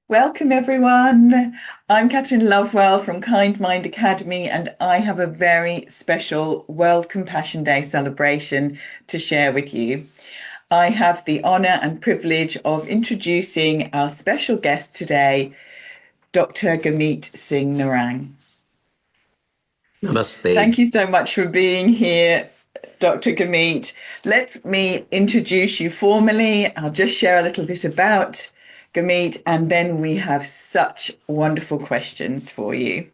Welcome, everyone. I'm Catherine Lovewell from Kind Mind Academy, and I have a very special World Compassion Day celebration to share with you. I have the honour and privilege of introducing our special guest today, Dr. Gurmeet Singh Narang. Namaste. Thank you so much for being here, Dr. Gurmeet. Let me introduce you formally. I'll just share a little bit about Gurmeet, and then we have such wonderful questions for you.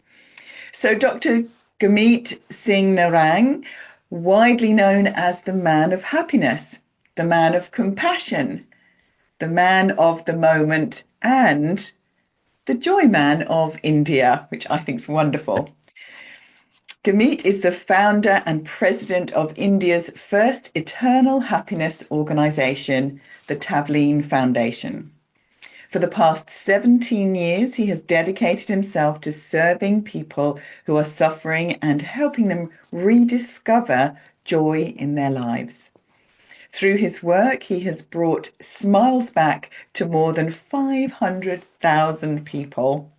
So, Dr. Gurmeet Singh Narang, widely known as the man of happiness, the man of compassion, the man of the moment, and the joy man of India, which I think is wonderful. Gurmeet is the founder and president of India's first eternal happiness organisation, the Tavleen Foundation. For the past 17 years, he has dedicated himself to serving people who are suffering and helping them rediscover joy in their lives. Through his work, he has brought smiles back to more than 500,000 people.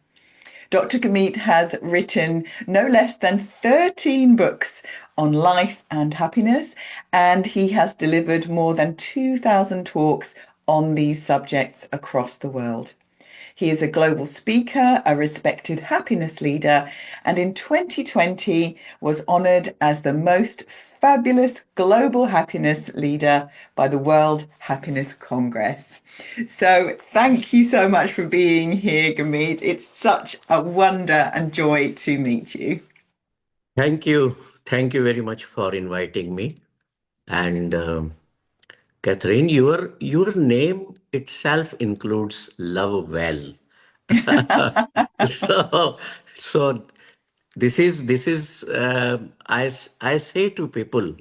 Dr. Gurmeet has written no less than 13 books on life and happiness, and he has delivered more than 2,000 talks on these subjects across the world. He is a global speaker, a respected happiness leader, and in 2020 was honored as the most fabulous global happiness leader by the World Happiness Congress. So thank you so much for being here, Gurmeet. It's such a wonder and joy to meet you. Thank you. Thank you very much for inviting me. And Catherine, your name itself includes love well. so so this is I say to people,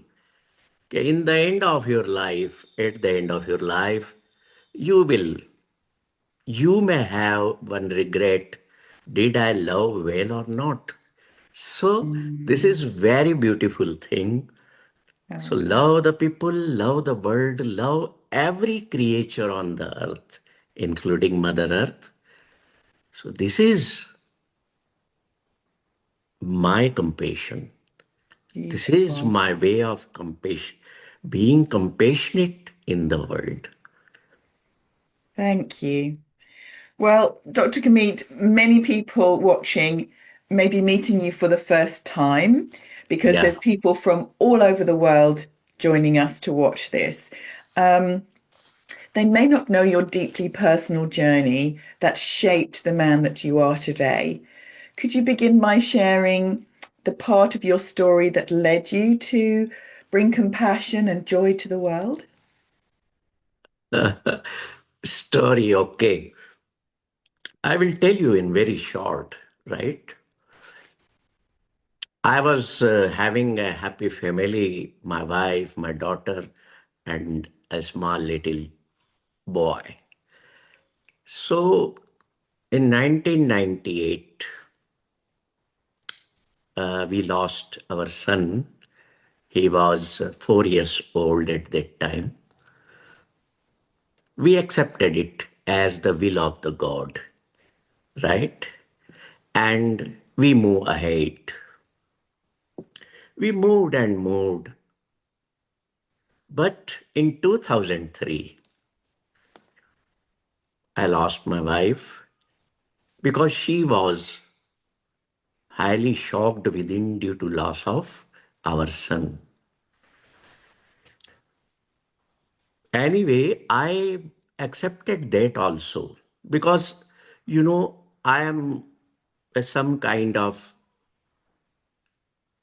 okay, in the end of your life, at the end of your life, you will you may have one regret. Did I love well or not? So this Mm, is very beautiful thing. So oh, love the people, love the world, love every creature on the earth, including Mother Earth. So this is my compassion. This is beautiful. my way of compassion, being compassionate in the world. Thank you. Well, Dr. Gurmeet, many people watching may be meeting you for the first time because Yeah. there's people from all over the world joining us to watch this. Um, they may not know your deeply personal journey that shaped the man that you are today. Could you begin by sharing the part of your story that led you to bring compassion and joy to the world? Story, okay. I will tell you in very short, right? I was having a happy family, my wife, my daughter, and a small little boy. So in 1998, we lost our son. He was 4 years old at that time. We accepted it as the will of the God, right? And we move ahead. We moved and moved. But in 2003, I lost my wife because she was highly shocked within due to loss of our son. Anyway, I accepted that also because, I am some kind of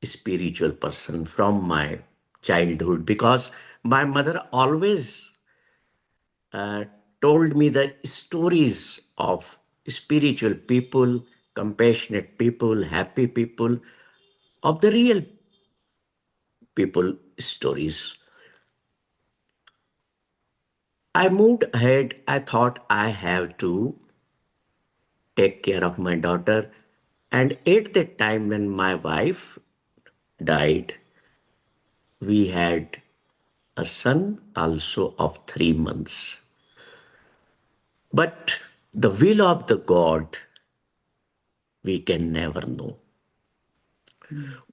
spiritual person from my childhood because my mother always uh, told me the stories of spiritual people, compassionate people, happy people, of the real people stories. I moved ahead. I thought I have to take care of my daughter. And at that time, when my wife died, we had a son also of 3 months. But The will of the God we can never know.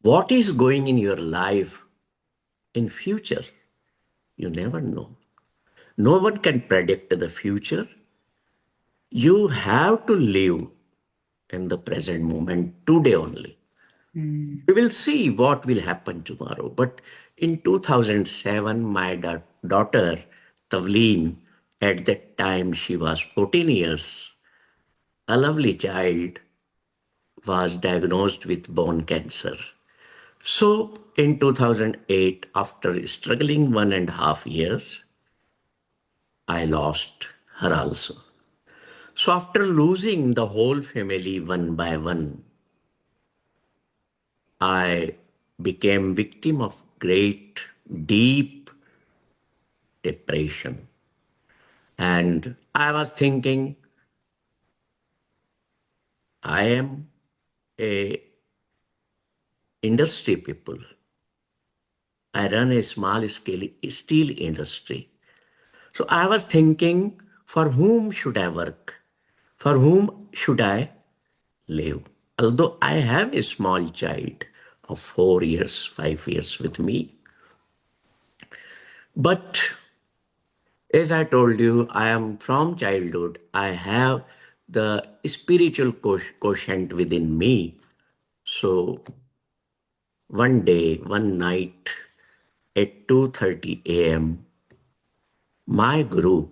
What is going in your life in future, you never know. No one can predict the future. You have to live in the present moment today only. We will see what will happen tomorrow. But in 2007, my daughter, Tavleen, at that time she was 14 years, a lovely child, was diagnosed with bone cancer. So in 2008, after struggling 1.5 years, I lost her also. So after losing the whole family one by one, I became victim of great, deep depression. And I was thinking, I am a industry people. I run a small scale steel industry. So I was thinking, for whom should I work? For whom should I live? Although I have a small child of 4 years, 5 years with me, but as I told you, I am from childhood. I have the spiritual quotient within me. So one day, one night at 2:30 a.m., my guru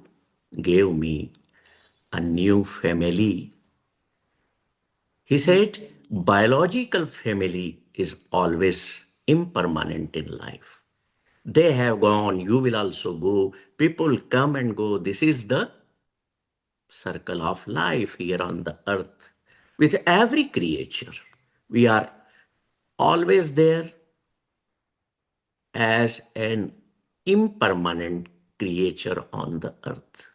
gave me a new family. He said, biological family is always impermanent in life. They have gone, you will also go. People come and go. This is the circle of life here on the earth. With every creature, we are always there as an impermanent creature on the earth.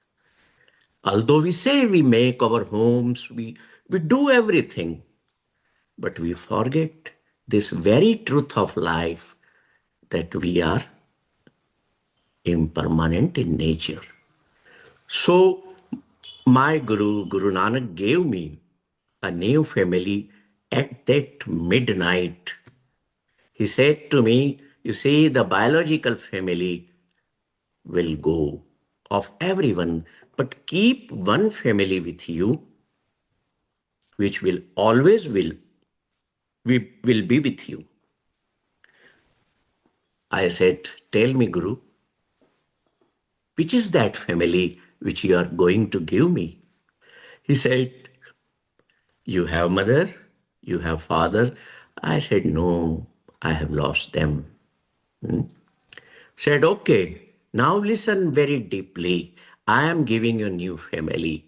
Although we say we make our homes, we do everything, but we forget this very truth of life that we are impermanent in nature. So, my Guru, Guru Nanak, gave me a new family at that midnight. He said to me, you see, the biological family will go of everyone, but keep one family with you, which will be with you. I said, tell me, Guru, which is that family which you are going to give me? He said, you have mother, you have father. I said, no, I have lost them. Said, okay, now listen very deeply. I am giving you a new family.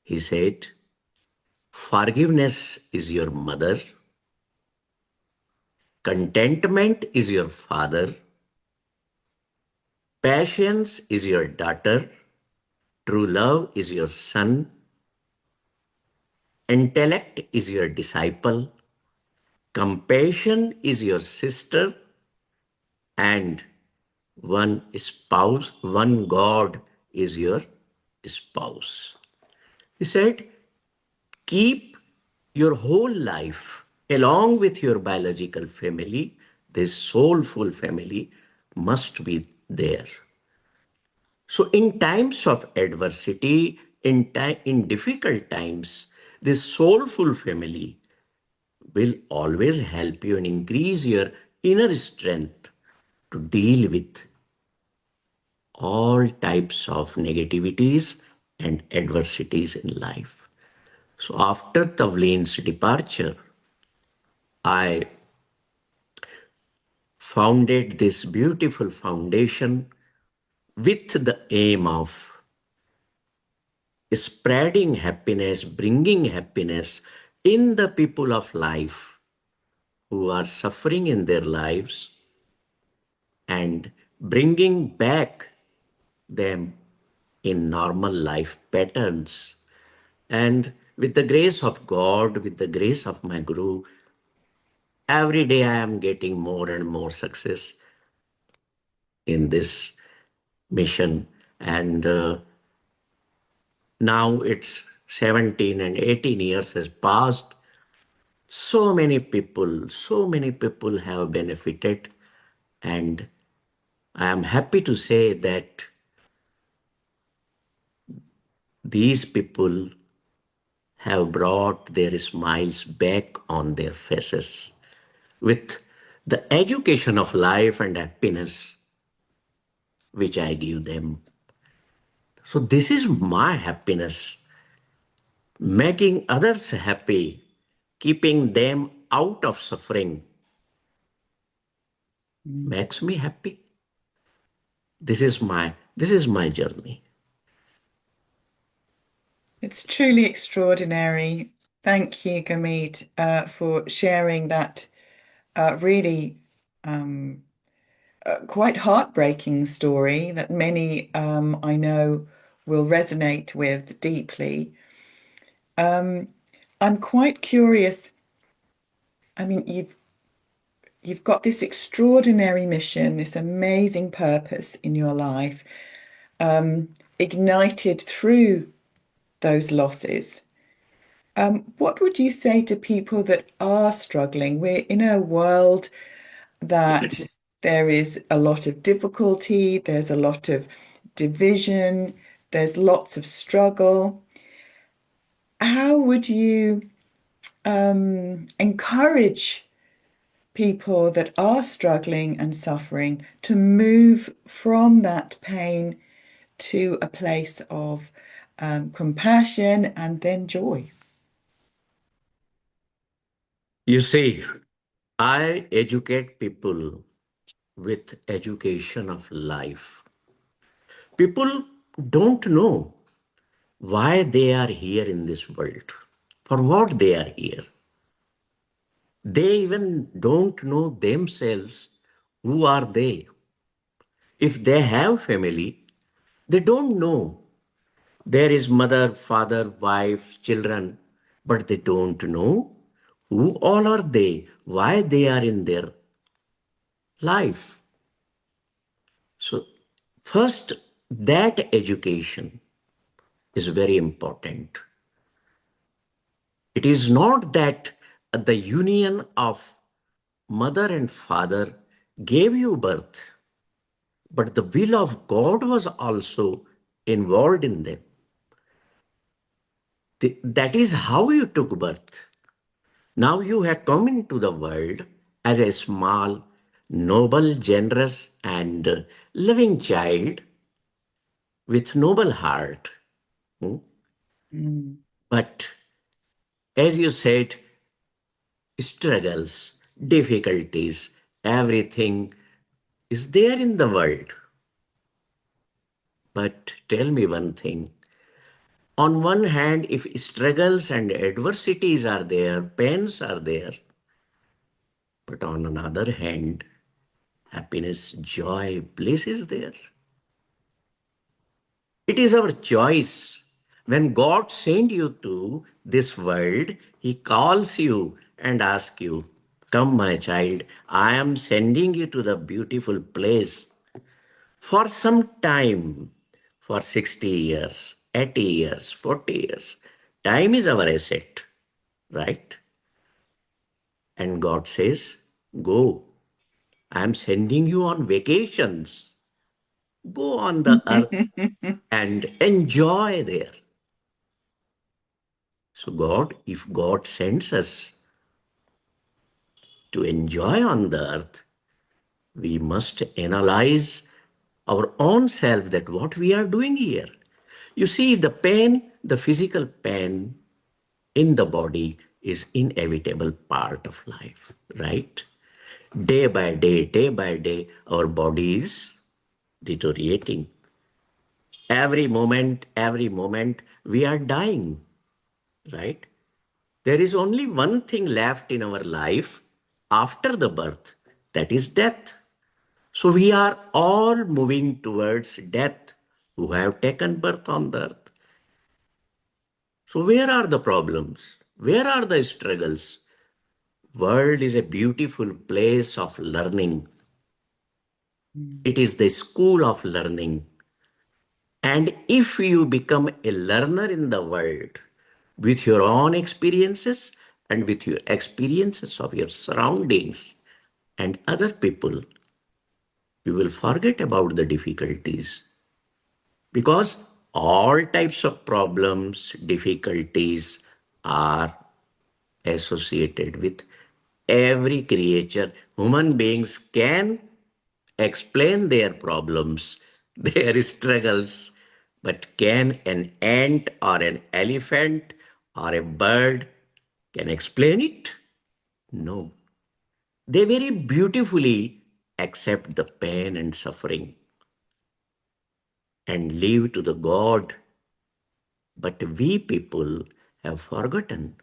He said, forgiveness is your mother, contentment is your father, patience is your daughter, true love is your son, intellect is your disciple, compassion is your sister, and one spouse, one God is your spouse. He said, keep your whole life along with your biological family, this soulful family must be there. So in times of adversity, in difficult times, this soulful family will always help you and increase your inner strength to deal with all types of negativities and adversities in life. So after Tavleen's departure, I founded this beautiful foundation with the aim of spreading happiness, bringing happiness in the people of life who are suffering in their lives and bringing back them in normal life patterns. And with the grace of God, with the grace of my Guru, every day I am getting more and more success in this mission. And Now it's 17 and 18 years has passed. So many people have benefited. And I am happy to say that these people have brought their smiles back on their faces with the education of life and happiness which I give them. So, this is my happiness, making others happy, keeping them out of suffering makes me happy. This is my journey. It's truly extraordinary. Thank you, Gurmeet, for sharing that really quite heartbreaking story that many I know will resonate with deeply. I'm quite curious. I mean, you've got this extraordinary mission, this amazing purpose in your life, ignited through those losses. What would you say to people that are struggling? We're in a world that there is a lot of difficulty, there's a lot of division, there's lots of struggle. How would you encourage people that are struggling and suffering to move from that pain to a place of compassion and then joy? You see, I educate people with education of life. People don't know why they are here in this world, for what they are here. They even don't know themselves who are they. If they have family, they don't know. There is mother, father, wife, children, but they don't know who all are they, why they are in their life. So, first, that education is very important. It is not that the union of mother and father gave you birth, but the will of God was also involved in them. That is how you took birth. Now you have come into the world as a small, noble, generous, and loving child with noble heart. Hmm? Mm. But as you said, struggles, difficulties, everything is there in the world. But tell me one thing. On one hand, if struggles and adversities are there, pains are there, but on another hand, happiness, joy, bliss is there. It is our choice. When God sent you to this world, He calls you and asks you, come, my child, I am sending you to the beautiful place for some time, for 60 years, 80 years, 40 years. Time is our asset, right? And God says, go. I am sending you on vacations. Go on the earth and enjoy there. So, if God sends us to enjoy on the earth, we must analyze our own self that what we are doing here. You see, the pain, the physical pain in the body is inevitable part of life, right? Day by day, our body is deteriorating. Every moment, we are dying, right? There is only one thing left in our life after the birth, that is death. So we are all moving towards death who have taken birth on the earth. So where are the problems? Where are the struggles? World is a beautiful place of learning. Mm. It is the school of learning. And if you become a learner in the world with your own experiences and with your experiences of your surroundings and other people, you will forget about the difficulties because all types of problems, difficulties are associated with every creature. Human beings can explain their problems, their struggles, but can an ant or an elephant or a bird can explain it? No. They very beautifully accept the pain and suffering and leave to the God. But we people have forgotten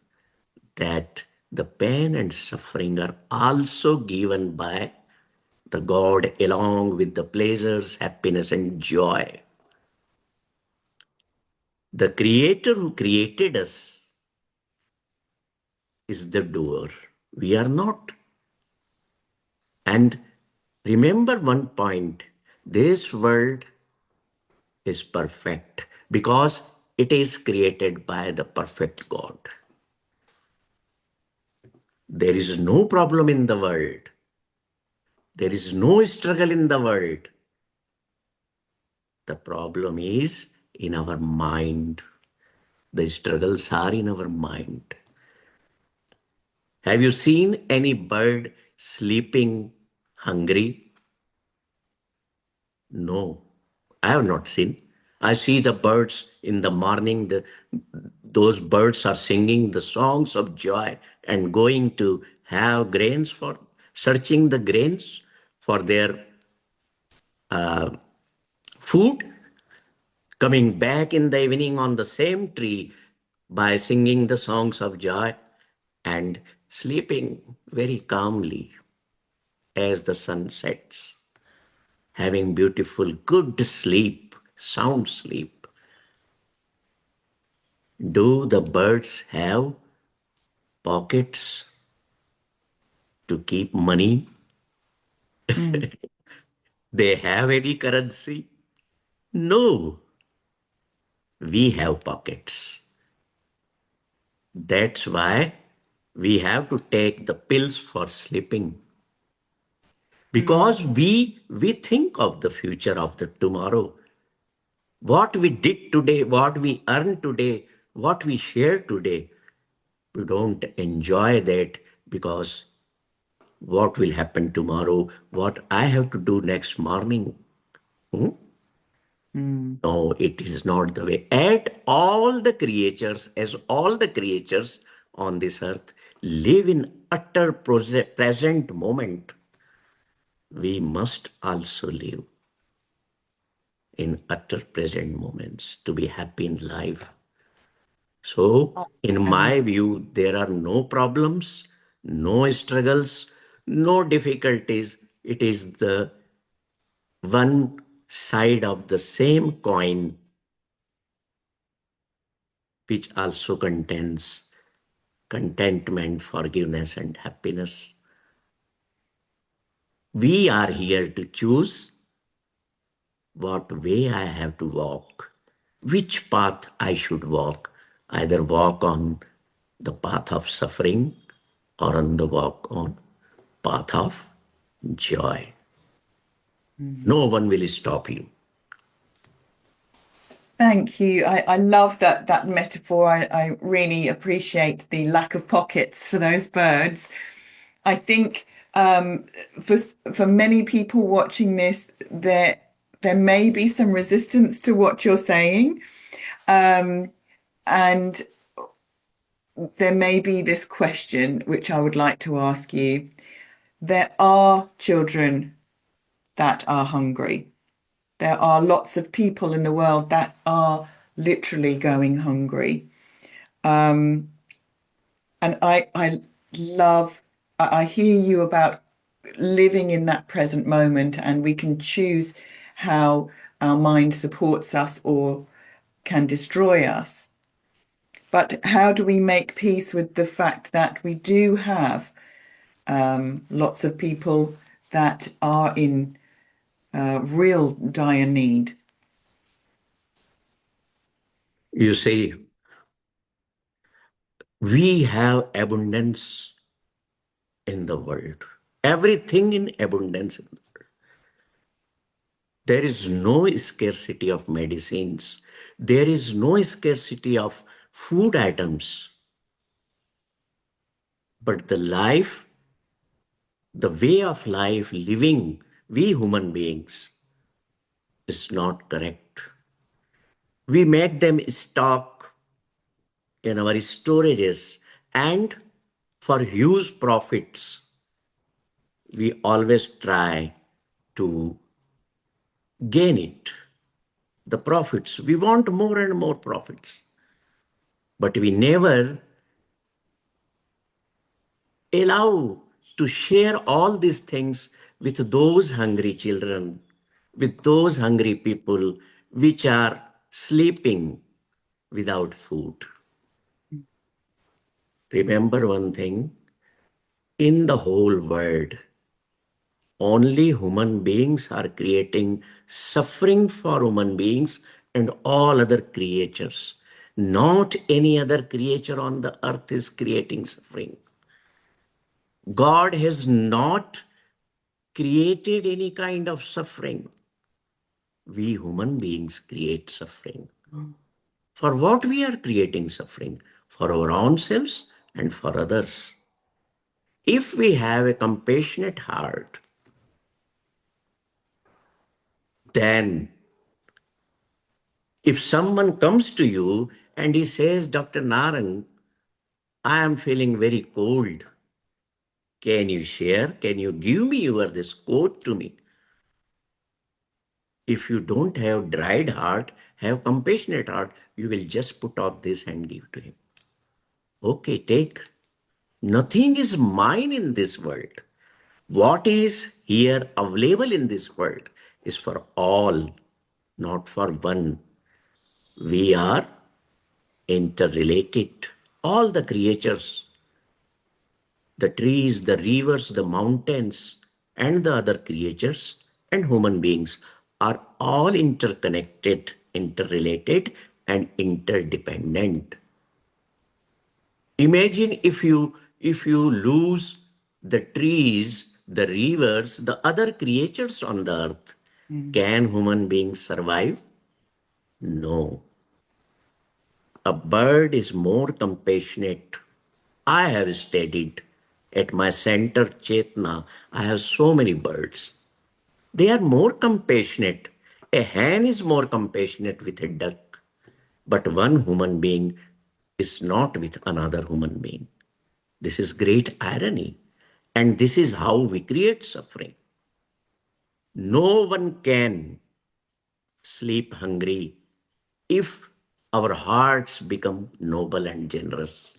that the pain and suffering are also given by the God along with the pleasures, happiness, and joy. The Creator who created us is the doer. We are not. And remember one point, this world is perfect because it is created by the perfect God. There is no problem in the world. There is no struggle in the world. The problem is in our mind. The struggles are in our mind. Have you seen any bird sleeping hungry? No, I have not seen. I see the birds in the morning, those birds are singing the songs of joy and going to have grains for searching the grains for their food, coming back in the evening on the same tree by singing the songs of joy and sleeping very calmly as the sun sets, having beautiful, good sleep, sound sleep. Do the birds have pockets to keep money? Mm. They have any currency? No, we have pockets. That's why we have to take the pills for sleeping. Mm. Because we think of the future of the tomorrow. What we did today, what we earned today, what we share today, we don't enjoy that because what will happen tomorrow, what I have to do next morning. Hmm? Mm. No, it is not the way. At all the creatures, as all the creatures on this earth live in utter present moment, we must also live in utter present moments to be happy in life. So, Oh, in and my view, there are no problems, no struggles, no difficulties. It is the one side of the same coin which also contains contentment, forgiveness, and happiness. We are here to choose what way I have to walk, which path I should walk, either walk on the path of suffering or on the walk on path of joy. mm. No one will stop you. Thank you. I love that metaphor. I really appreciate the lack of pockets for those birds. I think um, for for many people watching this, there may be some resistance to what you're saying, and there may be this question which I would like to ask you. There are children that are hungry. There are lots of people in the world that are literally going hungry. And love, I hear you about living in that present moment, and we can choose how our mind supports us or can destroy us. But how do we make peace with the fact that we do have lots of people that are in real dire need? You see, we have abundance in the world. Everything in abundance. There is no scarcity of medicines. There is no scarcity of food items. But the life, the way of life living, we human beings, is not correct. We make them stock in our storages, and for huge profits, we always try to gain it, the profits. We want more and more profits, but we never allow to share all these things with those hungry children, with those hungry people which are sleeping without food. Remember one thing, in the whole world, only human beings are creating suffering for human beings and all other creatures. Not any other creature on the earth is creating suffering. God has not created any kind of suffering. We human beings create suffering. For what we are creating suffering? For our own selves and for others. If we have a compassionate heart, then if someone comes to you and he says, Dr. Narang, I am feeling very cold. Can you share? Can you give me this coat to me? If you don't have dried heart, have compassionate heart, you will just put off this and give to him. Okay, take. Nothing is mine in this world. What is here available in this world is for all, not for one. We are interrelated. All the creatures, the trees, the rivers, the mountains, and the other creatures and human beings are all interconnected, interrelated, and interdependent. Imagine if you lose the trees, the rivers, the other creatures on the earth. Can human beings survive? No. A bird is more compassionate. I have studied at my center, Chetna. I have so many birds. They are more compassionate. A hen is more compassionate with a duck, but one human being is not with another human being. This is great irony. And this is how we create suffering. No one can sleep hungry if our hearts become noble and generous.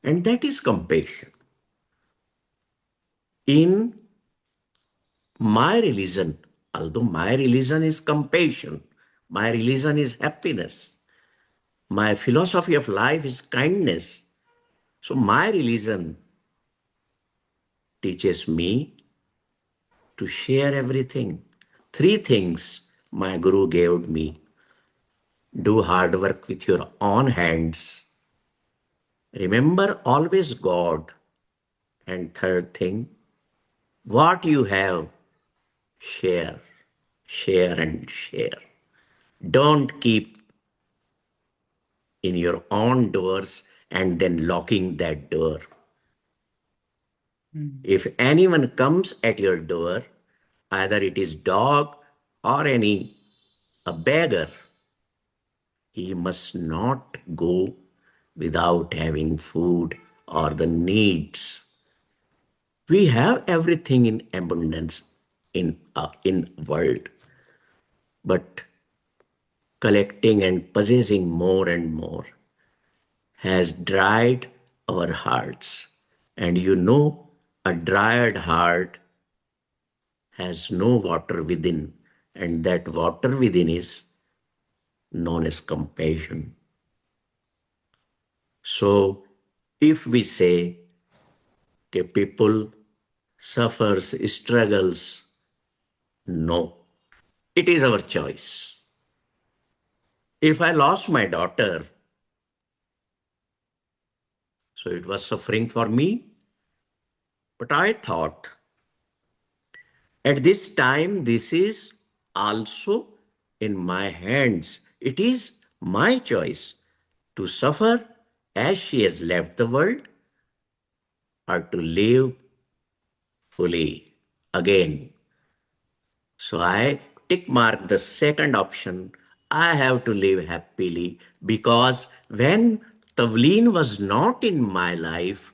And that is compassion. In my religion, although my religion is compassion, my religion is happiness, my philosophy of life is kindness. So my religion teaches me to share everything. Three things my guru gave me. Do hard work with your own hands. Remember always God. And third thing, what you have, share, share and share. Don't keep in your own doors and then locking that door. If anyone comes at your door, either it is dog or a beggar, he must not go without having food or the needs. We have everything in abundance in world, but collecting and possessing more and more has dried our hearts. And a dried heart has no water within, and that water within is known as compassion. So if we say people suffers, struggles, no, it is our choice. If I lost my daughter, so it was suffering for me. But I thought at this time, this is also in my hands. It is my choice to suffer as she has left the world or to live fully again. So I tick mark the second option. I have to live happily because when Tavleen was not in my life,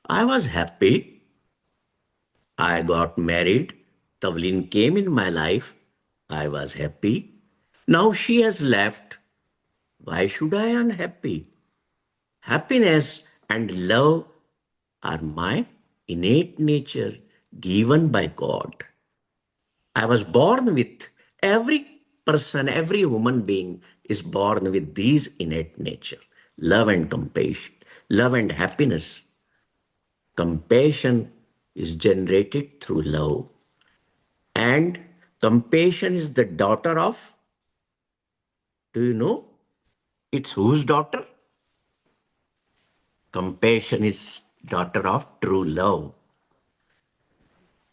I was happy. I got married. Tavleen came in my life. I was happy. Now she has left. Why should I unhappy? Happiness and love are my innate nature given by God. I was born with every person, every human being is born with these innate nature, love and compassion, love and happiness. Compassion is generated through love. And compassion is the daughter of, do you know? It's whose daughter? Compassion is daughter of true love.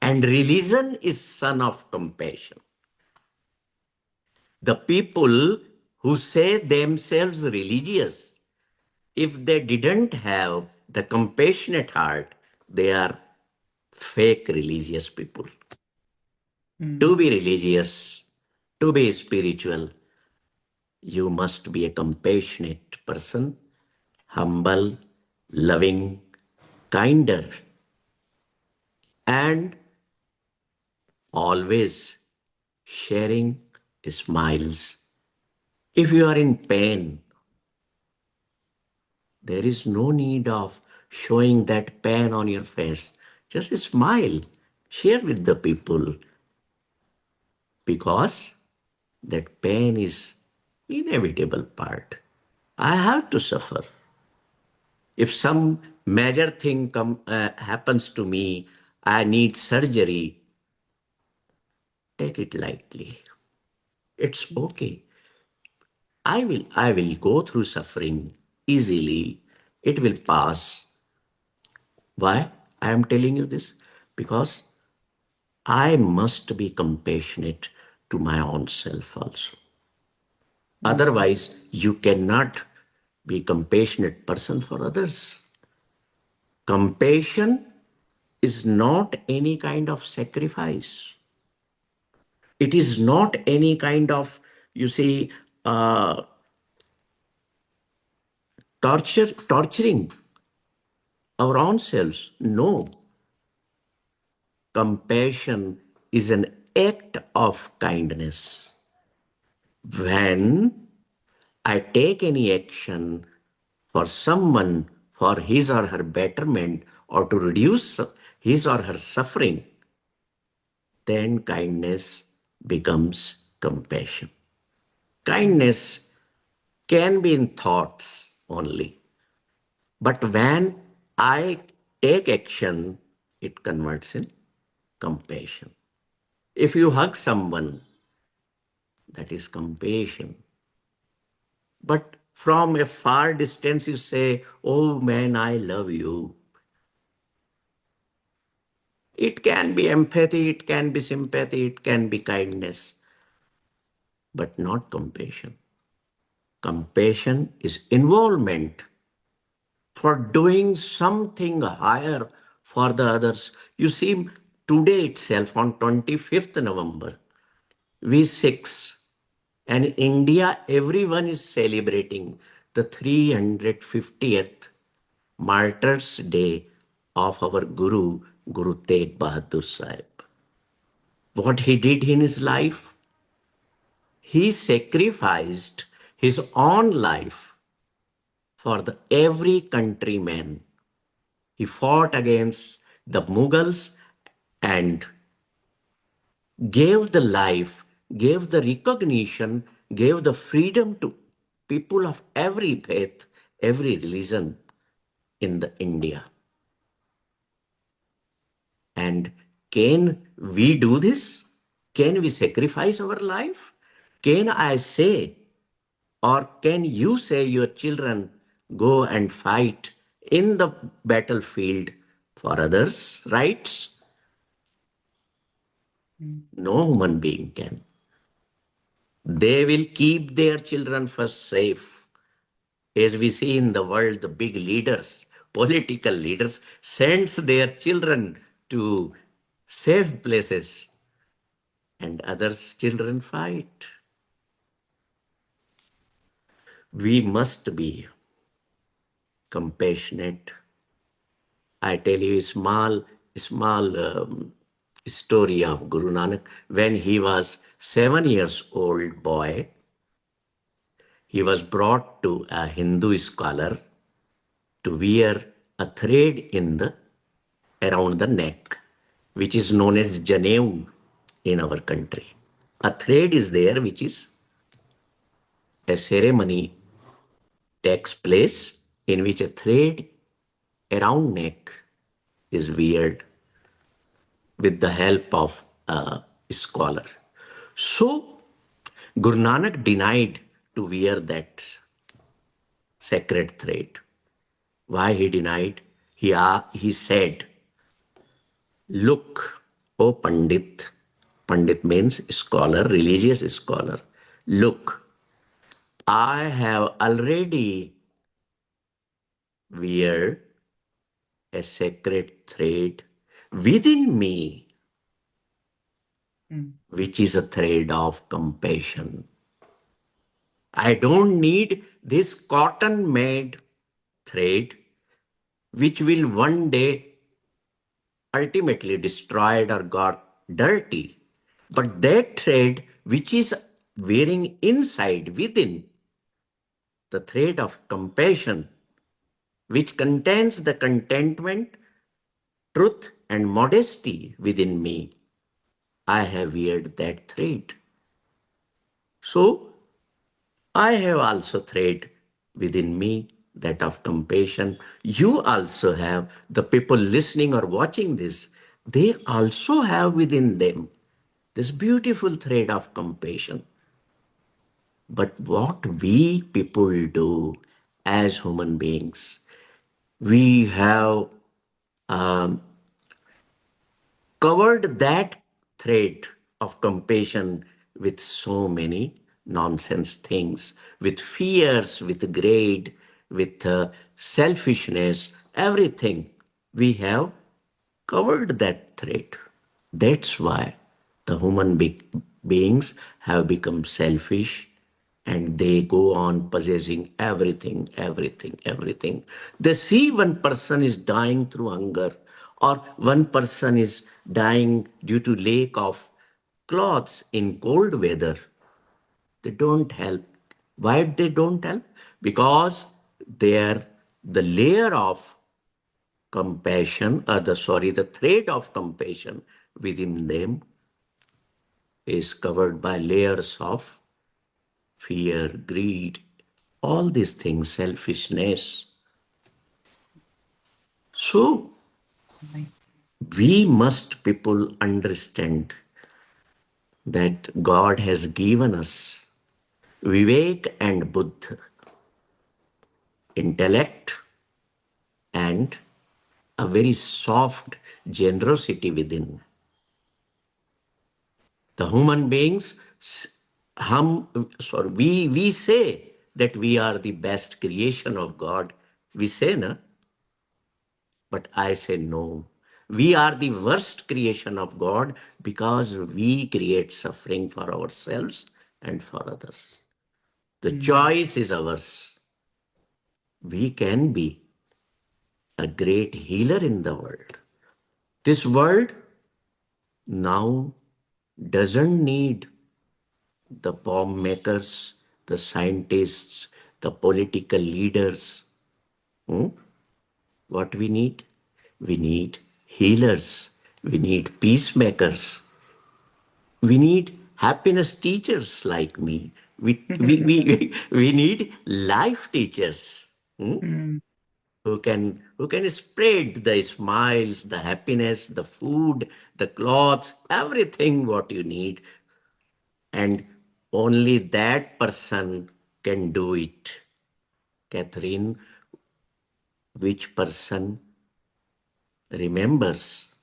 And religion is son of compassion. The people who say themselves religious, if they didn't have the compassionate heart, they are fake religious people. To be religious, to be spiritual, you must be a compassionate person, humble, loving, kinder, and always sharing smiles. If you are in pain, there is no need of showing that pain on your face. Just smile, share with the people because that pain is inevitable part. I have to suffer. If some major thing happens to me, I need surgery, take it lightly. It's okay. I will go through suffering easily. It will pass. Why I am telling you this? Because I must be compassionate to my own self also. Otherwise, you cannot be compassionate person for others. Compassion is not any kind of sacrifice. It is not any kind of, you see, torturing our own selves. No. Compassion is an act of kindness. When I take any action for someone for his or her betterment or to reduce his or her suffering, then kindness becomes compassion. Kindness can be in thoughts only, but when I take action, it converts in compassion. If you hug someone, that is compassion. But from a far distance, you say, "Oh man, I love you." It can be empathy, it can be sympathy, it can be kindness, but not compassion. Compassion is involvement for doing something higher for the others. You see, today itself, on 25th November, V6, and in India, everyone is celebrating the 350th Martyrs' Day of our Guru, Guru Tegh Bahadur Sahib. What he did in his life, he sacrificed his own life for every countryman. He fought against the Mughals and gave the life, gave the recognition, gave the freedom to people of every faith, every religion in the India. And can we do this? Can we sacrifice our life? Can I say Or can you say your children go and fight in the battlefield for others' rights? No human being can. They will keep their children first safe. As we see in the world, the big leaders, political leaders, sends their children to safe places and others' children fight. We must be compassionate. I tell you a small story of Guru Nanak. When he was 7 years old boy, he was brought to a Hindu scholar to wear a thread in the around the neck, which is known as Janeu in our country. A thread is there, which is a ceremony takes place in which a thread around neck is weared with the help of a scholar. So Guru Nanak denied to wear that sacred thread. Why he denied? He said, look, O Pandit, Pandit means scholar, religious scholar, look, I have already wear a sacred thread within me, which is a thread of compassion. I don't need this cotton made thread, which will one day ultimately destroyed or got dirty. But that thread, which is wearing inside within, the thread of compassion, which contains the contentment, truth, and modesty within me, I have weared that thread. So I have also thread within me, that of compassion. You also have, the people listening or watching this, they also have within them this beautiful thread of compassion. But what we people do as human beings, we have um, covered that thread of compassion with so many nonsense things, with fears, with greed, with selfishness, everything. We have covered that thread. That's why the human beings have become selfish and they go on possessing everything, everything, everything. They see one person is dying through hunger, or one person is dying due to lack of clothes in cold weather. They don't help. Why they don't help? Because the layer of compassion, the thread of compassion within them is covered by layers of fear, greed, all these things, selfishness. So we must, people, understand that God has given us Vivek and Buddha, intellect and a very soft generosity within. The human beings, we say that we are the best creation of God. We say, na? But I say no. We are the worst creation of God because we create suffering for ourselves and for others. The choice is ours. We can be a great healer in the world. This world now doesn't need the bomb makers, the scientists, the political leaders. What we need? We need healers. We need peacemakers. We need happiness teachers like me. We need life teachers who can spread the smiles, the happiness, the food, the clothes, everything what you need. And only that person can do it. Catherine, which person remembers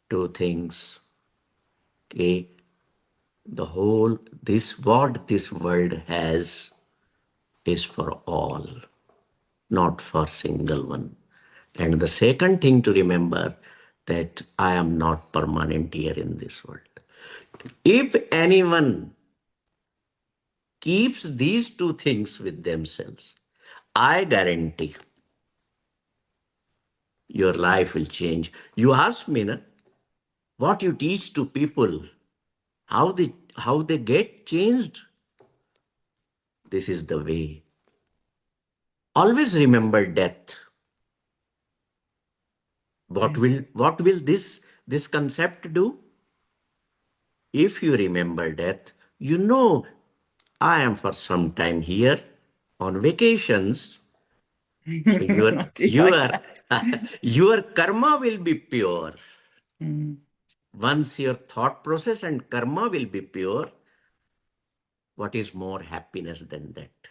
two things? Okay, what this world has is for all, not for single one. And the second thing to remember, that I am not permanent here in this world. If anyone keeps these two things with themselves, I guarantee your life will change. You ask me, na, what you teach to people, how they get changed. This is the way. Always remember death. What will this concept do? If you remember death, you know I am for some time here on vacations. So I do like that. your karma will be pure. Mm. Once your thought process and karma will be pure, what is more happiness than that?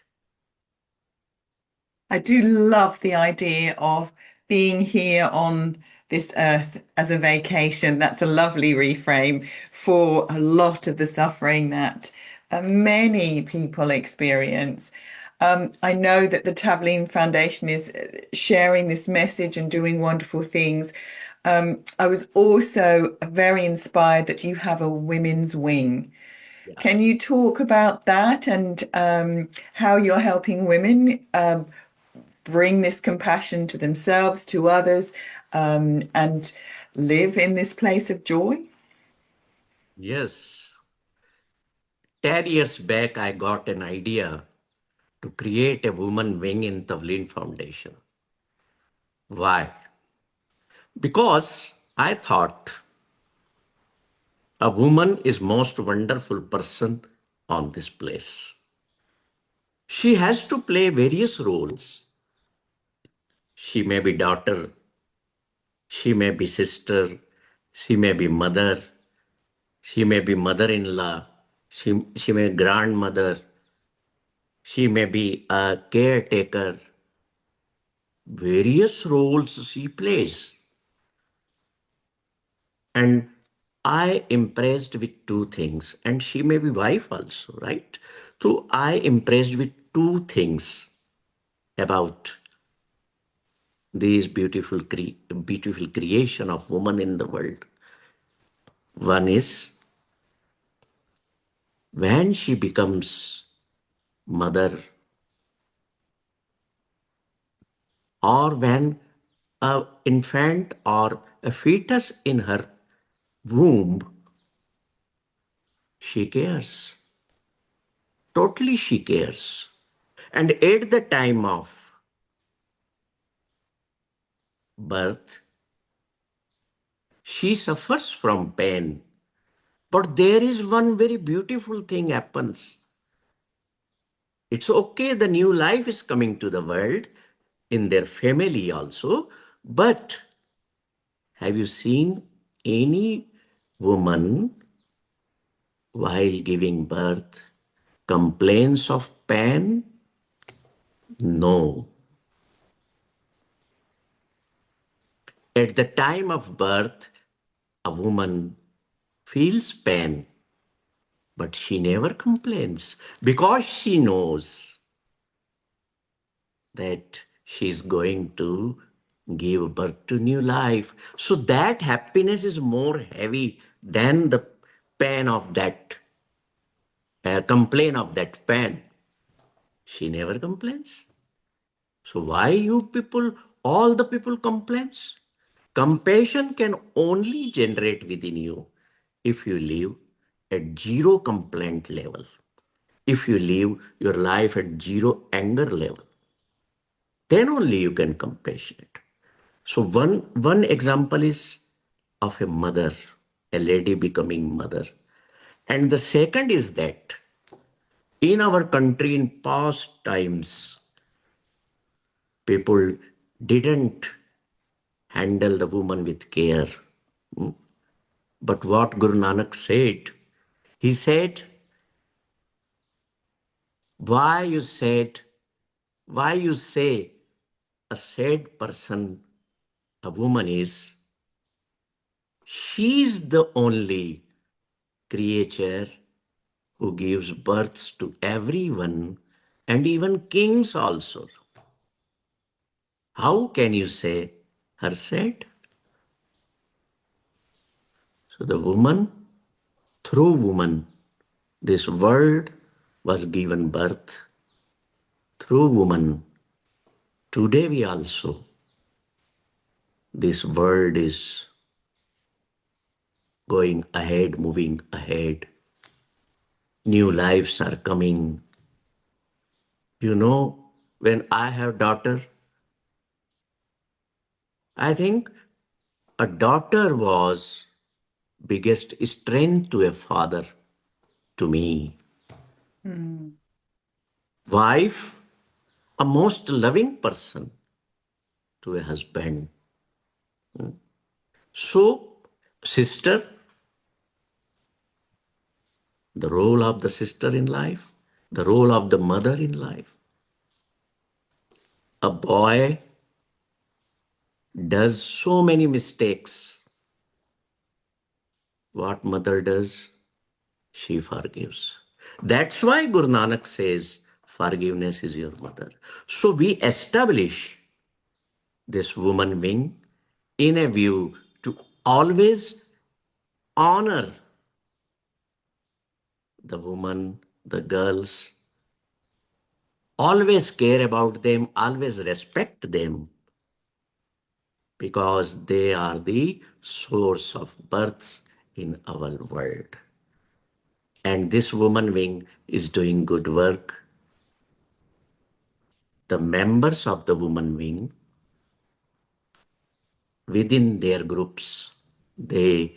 I do love the idea of being here on this earth as a vacation. That's a lovely reframe for a lot of the suffering that many people experience. I know that the Tavleen Foundation is sharing this message and doing wonderful things. I was also very inspired that you have a women's wing. Yeah. Can you talk about that and how you're helping women bring this compassion to themselves, to others, and live in this place of joy? Yes. 10 years back, I got an idea to create a woman wing in Tavleen Foundation. Why? Because I thought a woman is most wonderful person on this place. She has to play various roles. She may be daughter, she may be sister, she may be mother, she may be mother-in-law, she may be grandmother, she may be a caretaker. Various roles she plays. And I impressed with two things, and she may be wife also, right? So I impressed with two things about these beautiful creation of woman in the world. One is when she becomes mother, or when a infant or a fetus in her womb, she cares. Totally she cares. And at the time of birth, she suffers from pain. But there is one very beautiful thing happens. It's okay, the new life is coming to the world in their family also. But have you seen any woman while giving birth complains of pain? No. At the time of birth, a woman feels pain, but she never complains because she knows that she's going to give birth to new life. So that happiness is more heavy than the pain of that, complaint of that pain. She never complains. So why you people, all the people complains? Compassion can only generate within you if you live at zero complaint level, if you live your life at zero anger level, then only you can compassionate. So one example is of a mother, a lady becoming mother. And the second is that in our country in past times, people didn't handle the woman with care. Hmm? But what Guru Nanak said, he said, Why you said, why you say a sad person, a woman is, she's the only creature who gives birth to everyone and even kings also. How can you say her sad? So the woman, through woman, this world was given birth. Through woman, today we also, this world is going ahead, moving ahead. New lives are coming. You know, when I have daughter, I think a daughter was biggest strength to a father, to me. Mm. Wife, a most loving person to a husband. So, sister, the role of the sister in life, the role of the mother in life. A boy does so many mistakes. What mother does, she forgives. That's why Guru Nanak says, forgiveness is your mother. So we establish this woman wing in a view to always honor the woman, the girls, always care about them, always respect them, because they are the source of births in our world. And this woman wing is doing good work. The members of the woman wing, within their groups, they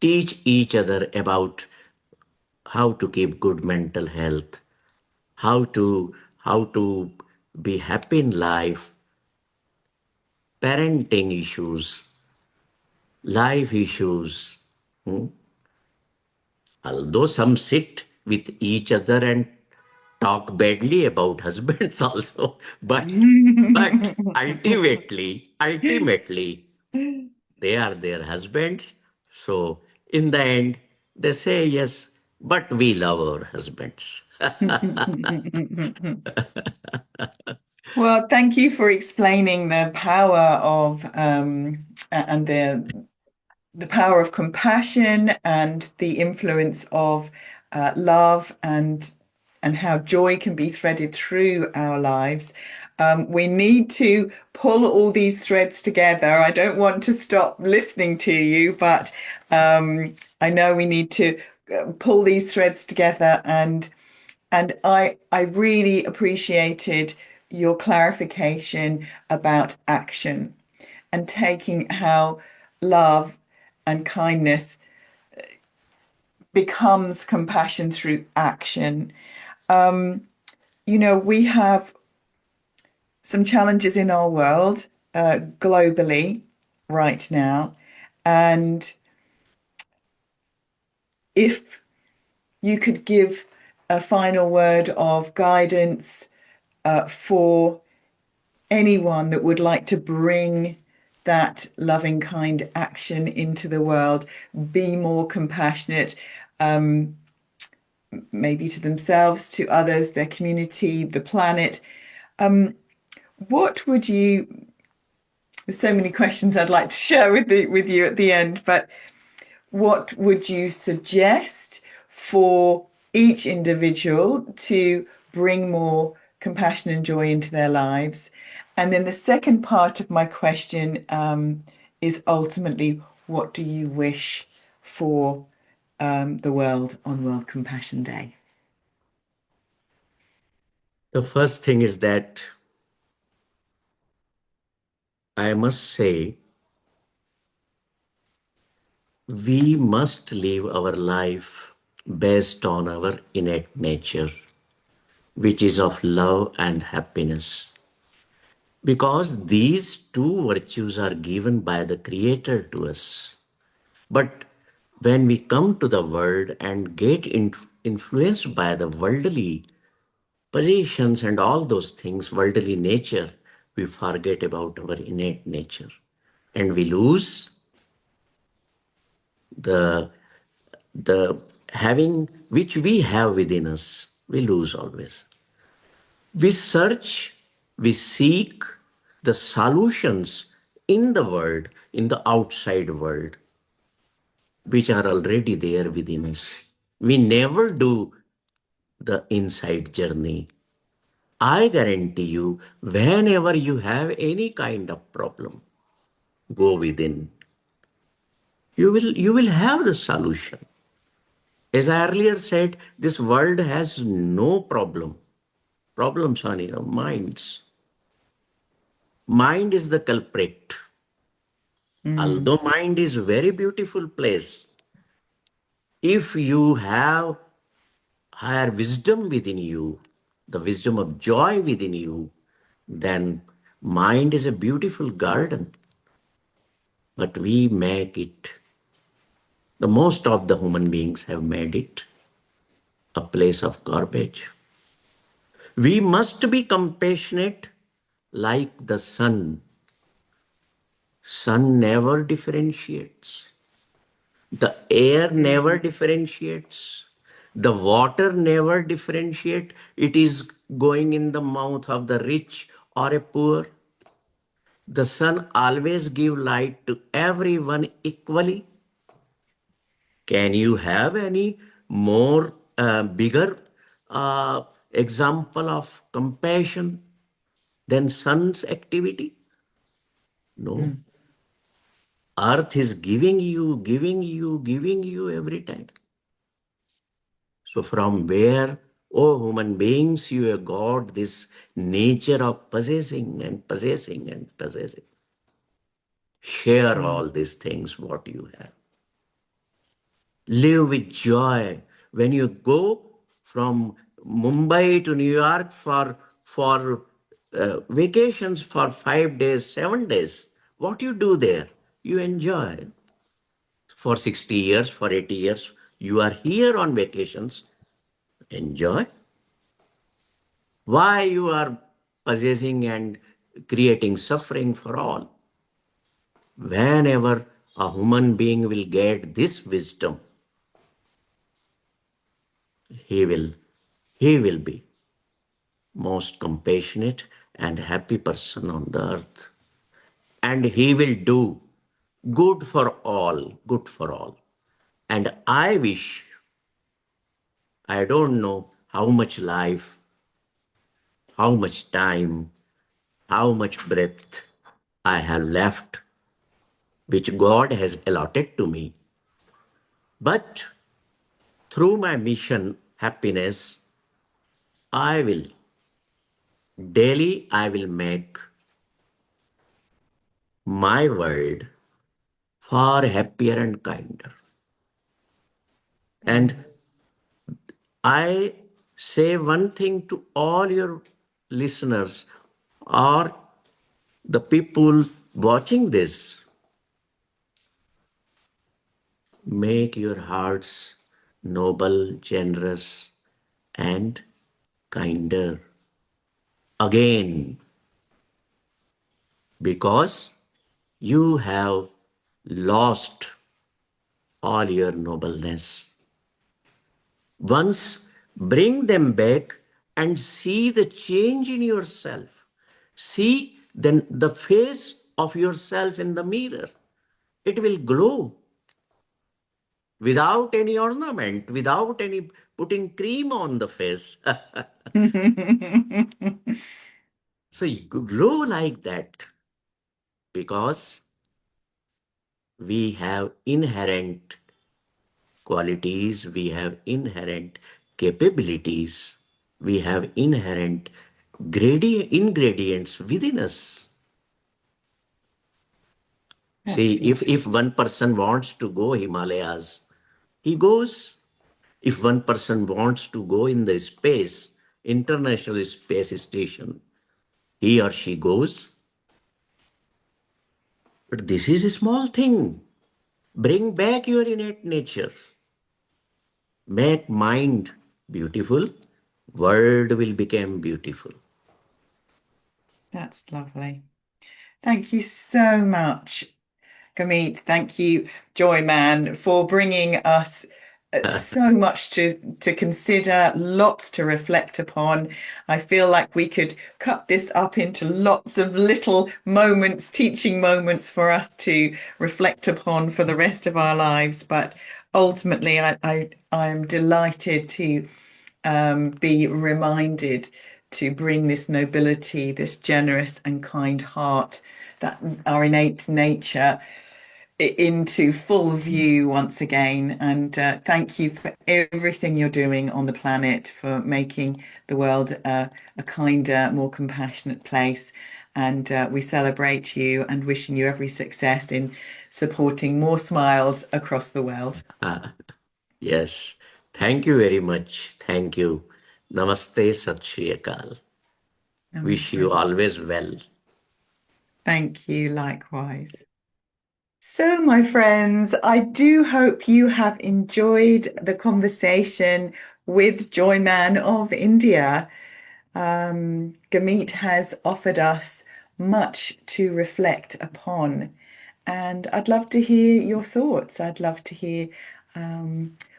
teach each other about how to keep good mental health, how to be happy in life, parenting issues, life issues. Hmm? Although some sit with each other and talk badly about husbands also, but ultimately they are their husbands. So in the end, they say yes, but we love our husbands. Well, thank you for explaining the power of and the power of compassion and the influence of love and how joy can be threaded through our lives. We need to pull all these threads together. I don't want to stop listening to you, but I know we need to pull these threads together, and I really appreciated your clarification about action and taking how love and kindness becomes compassion through action. We have some challenges in our world globally right now. And if you could give a final word of guidance for anyone that would like to bring that loving, kind action into the world, be more compassionate, maybe to themselves, to others, their community, the planet. What would you? There's so many questions I'd like to share with you at the end, but what would you suggest for each individual to bring more compassion and joy into their lives? And then the second part of my question is ultimately, what do you wish for the world on World Compassion Day? The first thing is that I must say we must live our life based on our innate nature, which is of love and happiness. Because these two virtues are given by the Creator to us. But when we come to the world and get influenced by the worldly positions and all those things, worldly nature, we forget about our innate nature. And we lose the having which we have within us. We lose always. We search, we seek the solutions in the world, in the outside world, which are already there within us. We never do the inside journey. I guarantee you, whenever you have any kind of problem, go within. You will have the solution. As I earlier said, this world has no problems on your minds. Mind is the culprit. Although mind is very beautiful place, if you have higher wisdom within you, the wisdom of joy within you, then mind is a beautiful garden. But we make it, the most of the human beings have made it a place of garbage. We must be compassionate like the sun. Sun never differentiates. The air never differentiates. The water never differentiates. It is going in the mouth of the rich or a poor. The sun always gives light to everyone equally. Can you have any more bigger example of compassion than sun's activity? No. Earth is giving you, giving you, giving you every time. So from where, oh human beings, you have got this nature of possessing and possessing and possessing. Share all these things what you have. Live with joy. When you go from Mumbai to New York for vacations for 5 days, 7 days, what you do there? You enjoy. For 60 years, for 80 years, you are here on vacations. Enjoy. Why you are possessing and creating suffering for all? Whenever a human being will get this wisdom, he will be most compassionate and happy person on the earth. And he will do good for all, good for all. And I wish, I don't know how much life, how much time, how much breath I have left, which God has allotted to me. But through my mission, happiness, I will make my world far happier and kinder. And I say one thing to all your listeners or the people watching this. Make your hearts noble, generous, and kinder again, because you have lost all your nobleness. Once bring them back and see the change in yourself. See then the face of yourself in the mirror. It will glow without any ornament, without any putting cream on the face. So you glow like that because we have inherent qualities, we have inherent capabilities, we have inherent ingredients within us. See, if one person wants to go Himalayas, he goes. If one person wants to go in the space, International Space Station, he or she goes. But this is a small thing. Bring back your innate nature. Make mind beautiful, world will become beautiful. That's lovely. Thank you so much, Gurmeet. Thank you, Joyman, for bringing us so much to consider, lots to reflect upon. I feel like we could cut this up into lots of little moments, teaching moments for us to reflect upon for the rest of our lives. But ultimately, I am delighted to be reminded to bring this nobility, this generous and kind heart, that our innate nature into full view once again. And thank you for everything you're doing on the planet, for making the world a kinder, more compassionate place. And we celebrate you and wishing you every success in supporting more smiles across the world. Yes. Thank you very much. Thank you. Namaste, Sat Shri Akal. Wish you Namaste. always well. Thank you, likewise. So, my friends, I do hope you have enjoyed the conversation with Joyman of India. Gurmeet has offered us much to reflect upon, and I'd love to hear your thoughts. I'd love to hear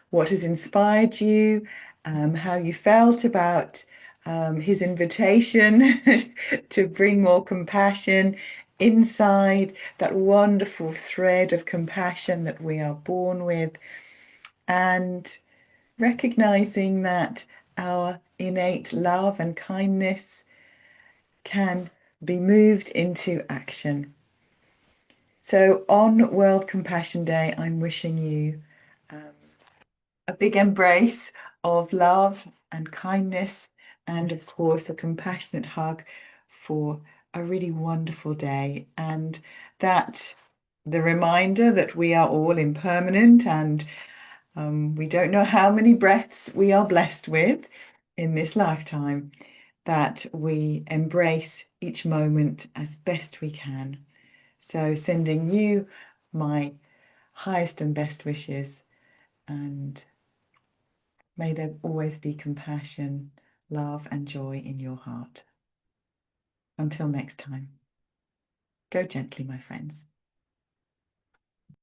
what has inspired you, how you felt about his invitation to bring more compassion inside that wonderful thread of compassion that we are born with, and recognizing that our innate love and kindness can be moved into action. So, on World Compassion Day, I'm wishing you a big embrace of love and kindness, and of course, a compassionate hug for a really wonderful day. And that the reminder that we are all impermanent, and we don't know how many breaths we are blessed with in this lifetime, that we embrace each moment as best we can. So, sending you my highest and best wishes, and may there always be compassion, love, and joy in your heart. Until next time, go gently, my friends.